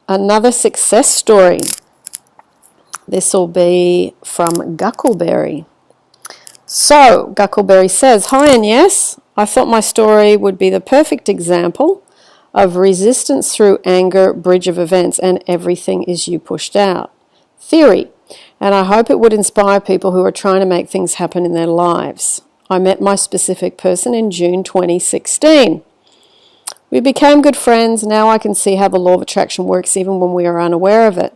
Another success story. This will be from Guckleberry. So, Guckleberry says, "Hi Agnes, I thought my story would be the perfect example of resistance through anger, bridge of events, and everything is you pushed out. Theory, and I hope it would inspire people who are trying to make things happen in their lives. I met my specific person in June 2016. We became good friends. Now I can see how the law of attraction works even when we are unaware of it.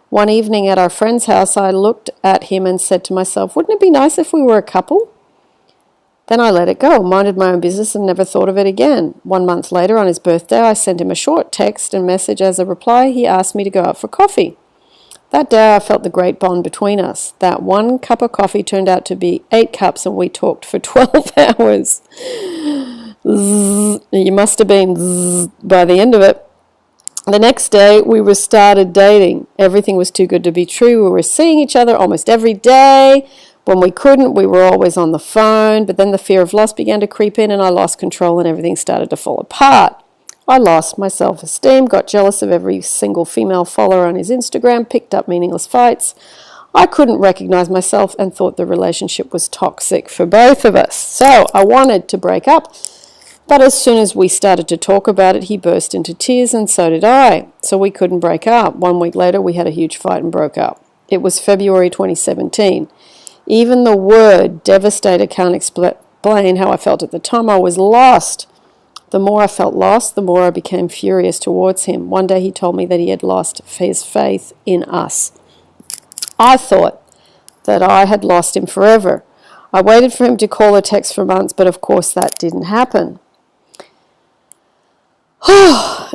One evening at our friend's house, I looked at him and said to myself, wouldn't it be nice if we were a couple? Then I let it go, minded my own business and never thought of it again. 1 month later, on his birthday, I sent him a short text and message. As a reply, he asked me to go out for coffee. That day, I felt the great bond between us. That 1 cup of coffee turned out to be 8 cups, and we talked for 12 hours. You must have been by the end of it. The next day, we started dating. Everything was too good to be true. We were seeing each other almost every day. When we couldn't, we were always on the phone. But then the fear of loss began to creep in, and I lost control, and everything started to fall apart. I lost my self-esteem, got jealous of every single female follower on his Instagram, picked up meaningless fights. I couldn't recognize myself and thought the relationship was toxic for both of us. So I wanted to break up. But as soon as we started to talk about it, he burst into tears, and so did I. So we couldn't break up. 1 week later, we had a huge fight and broke up. It was February 2017. Even the word devastator can't explain how I felt at the time. I was lost. The more I felt lost, the more I became furious towards him. One day he told me that he had lost his faith in us. I thought that I had lost him forever. I waited for him to call or text for months, but of course that didn't happen.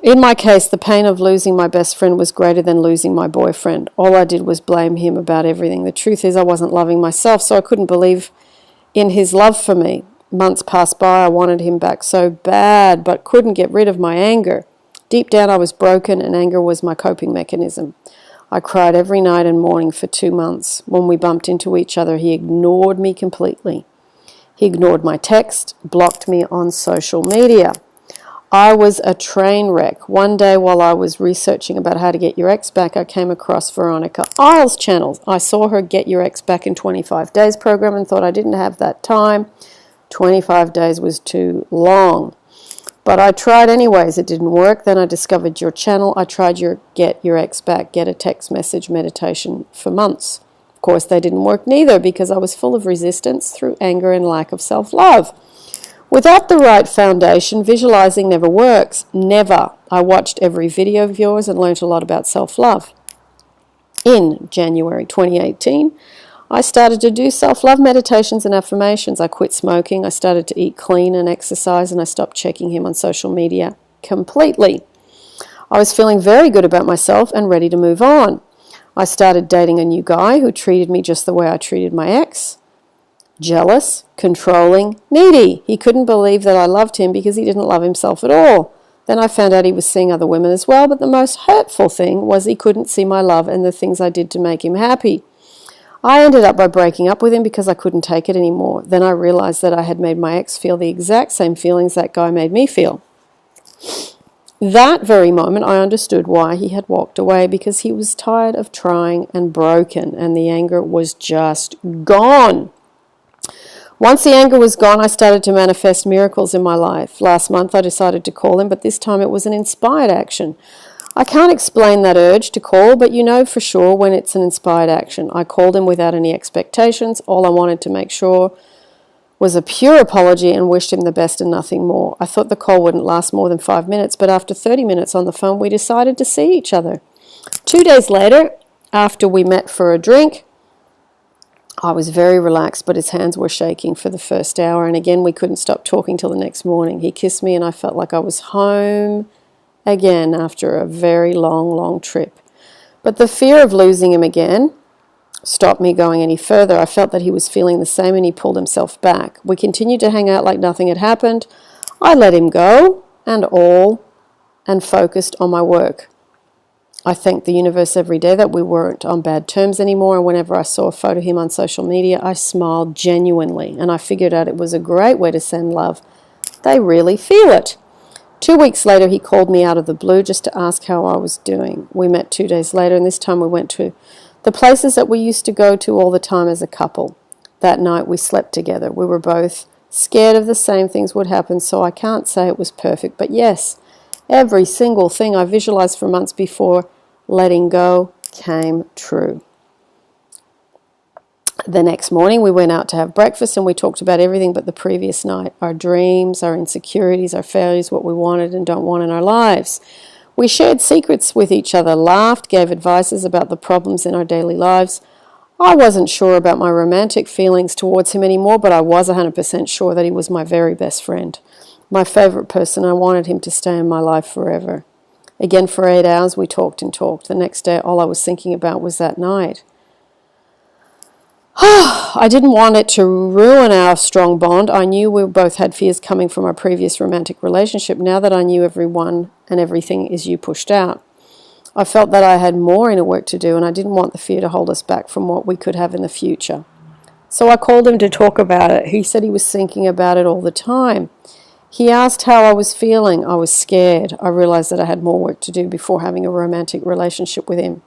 In my case, the pain of losing my best friend was greater than losing my boyfriend. All I did was blame him about everything. The truth is I wasn't loving myself, so I couldn't believe in his love for me. Months passed by. I wanted him back so bad, but couldn't get rid of my anger. Deep down I was broken, and anger was my coping mechanism. I cried every night and morning for 2 months. When we bumped into each other, he ignored me completely. He ignored my text, blocked me on social media. I was a train wreck. One day while I was researching about how to get your ex back, I came across Veronica Isles' channel. I saw her Get Your Ex Back in 25 Days program and thought I didn't have that time. 25 days was too long. But I tried anyways. It didn't work. Then I discovered your channel. I tried your Get Your Ex Back, Get a Text Message meditation for months. Of course, they didn't work neither because I was full of resistance through anger and lack of self-love. Without the right foundation, visualizing never works. Never. I watched every video of yours and learned a lot about self-love. In January 2018, I started to do self-love meditations and affirmations. I quit smoking. I started to eat clean and exercise, and I stopped checking him on social media completely. I was feeling very good about myself and ready to move on. I started dating a new guy who treated me just the way I treated my ex. Jealous, controlling, needy. He couldn't believe that I loved him because he didn't love himself at all. Then I found out he was seeing other women as well, but the most hurtful thing was he couldn't see my love and the things I did to make him happy. I ended up by breaking up with him because I couldn't take it anymore. Then I realized that I had made my ex feel the exact same feelings that guy made me feel. That very moment I understood why he had walked away, because he was tired of trying and broken, and the anger was just gone. Once the anger was gone, I started to manifest miracles in my life. Last month I decided to call him, but this time it was an inspired action. I can't explain that urge to call, but you know for sure when it's an inspired action. I called him without any expectations. All I wanted to make sure was a pure apology and wished him the best and nothing more. I thought the call wouldn't last more than 5 minutes, but after 30 minutes on the phone, we decided to see each other. 2 days later, after we met for a drink, I was very relaxed, but his hands were shaking for the first hour, and again we couldn't stop talking till the next morning. He kissed me, and I felt like I was home again after a very long trip. But the fear of losing him again stopped me going any further. I felt that he was feeling the same, and he pulled himself back. We continued to hang out like nothing had happened. I let him go and focused on my work. I thanked the universe every day that we weren't on bad terms anymore, and whenever I saw a photo of him on social media, I smiled genuinely, and I figured out it was a great way to send love. They really feel it. 2 weeks later, he called me out of the blue just to ask how I was doing. We met 2 days later, and this time we went to the places that we used to go to all the time as a couple. That night we slept together. We were both scared of the same things would happen, so I can't say it was perfect. But yes, every single thing I visualized for months before letting go came true. The next morning we went out to have breakfast and we talked about everything but the previous night. Our dreams, our insecurities, our failures, what we wanted and don't want in our lives. We shared secrets with each other, laughed, gave advices about the problems in our daily lives. I wasn't sure about my romantic feelings towards him anymore, but I was 100% sure that he was my very best friend. My favorite person. I wanted him to stay in my life forever. Again, for 8 hours we talked and talked. The next day all I was thinking about was that night. I didn't want it to ruin our strong bond. I knew we both had fears coming from our previous romantic relationship. Now that I knew everyone and everything is you pushed out, I felt that I had more inner work to do, and I didn't want the fear to hold us back from what we could have in the future. So I called him to talk about it. He said he was thinking about it all the time. He asked how I was feeling. I was scared. I realized that I had more work to do before having a romantic relationship with him.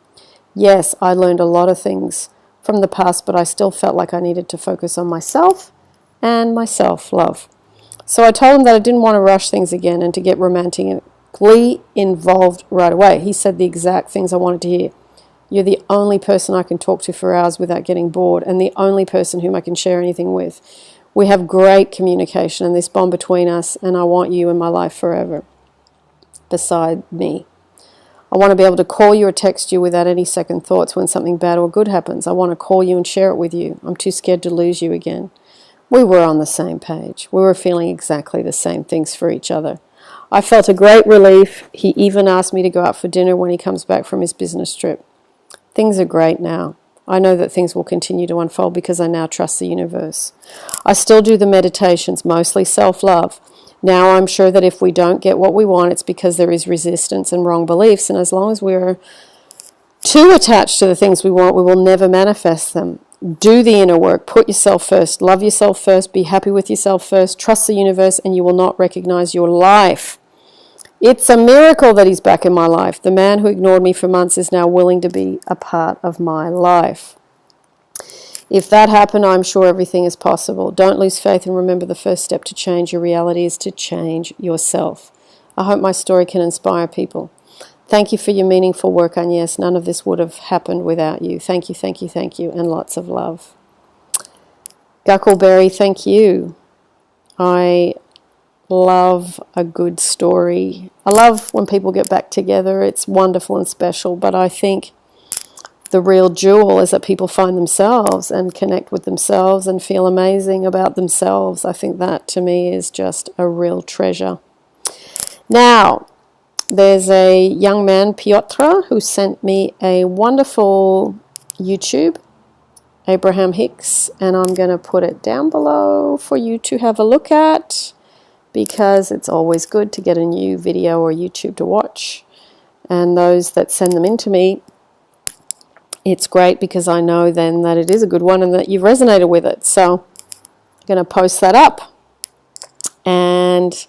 Yes, I learned a lot of things from the past, but I still felt like I needed to focus on myself and my self-love. So I told him that I didn't want to rush things again and to get romantically involved right away. He said the exact things I wanted to hear. You're the only person I can talk to for hours without getting bored, and the only person whom I can share anything with. We have great communication and this bond between us, and I want you in my life forever, beside me. I want to be able to call you or text you without any second thoughts when something bad or good happens. I want to call you and share it with you. I'm too scared to lose you again. We were on the same page. We were feeling exactly the same things for each other. I felt a great relief. He even asked me to go out for dinner when he comes back from his business trip. Things are great now. I know that things will continue to unfold because I now trust the universe. I still do the meditations, mostly self-love. Now I'm sure that if we don't get what we want, it's because there is resistance and wrong beliefs. And as long as we're too attached to the things we want, we will never manifest them. Do the inner work. Put yourself first. Love yourself first. Be happy with yourself first. Trust the universe, and you will not recognize your life. It's a miracle that he's back in my life. The man who ignored me for months is now willing to be a part of my life. If that happened, I'm sure everything is possible. Don't lose faith, and remember the first step to change your reality is to change yourself. I hope my story can inspire people. Thank you for your meaningful work, Agnes. None of this would have happened without you. Thank you, thank you, thank you, and lots of love. Guckleberry, thank you. I love a good story. I love when people get back together. It's wonderful and special, but I think the real jewel is that people find themselves and connect with themselves and feel amazing about themselves. I think that to me is just a real treasure. Now, there's a young man, Piotr, who sent me a wonderful YouTube, Abraham Hicks, and I'm going to put it down below for you to have a look at, because it's always good to get a new video or YouTube to watch. And those that send them in to me, it's great because I know then that it is a good one and that you've resonated with it. So I'm going to post that up. And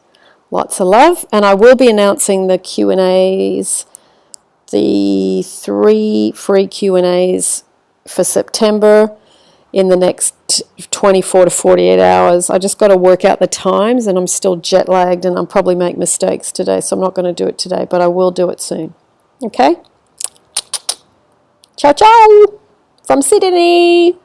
lots of love. And I will be announcing the Q&As, the 3 free Q&As for September in the next 24 to 48 hours. I just got to work out the times, and I'm still jet lagged, and I'll probably make mistakes today, so I'm not going to do it today, but I will do it soon. Okay? Ciao, ciao from Sydney.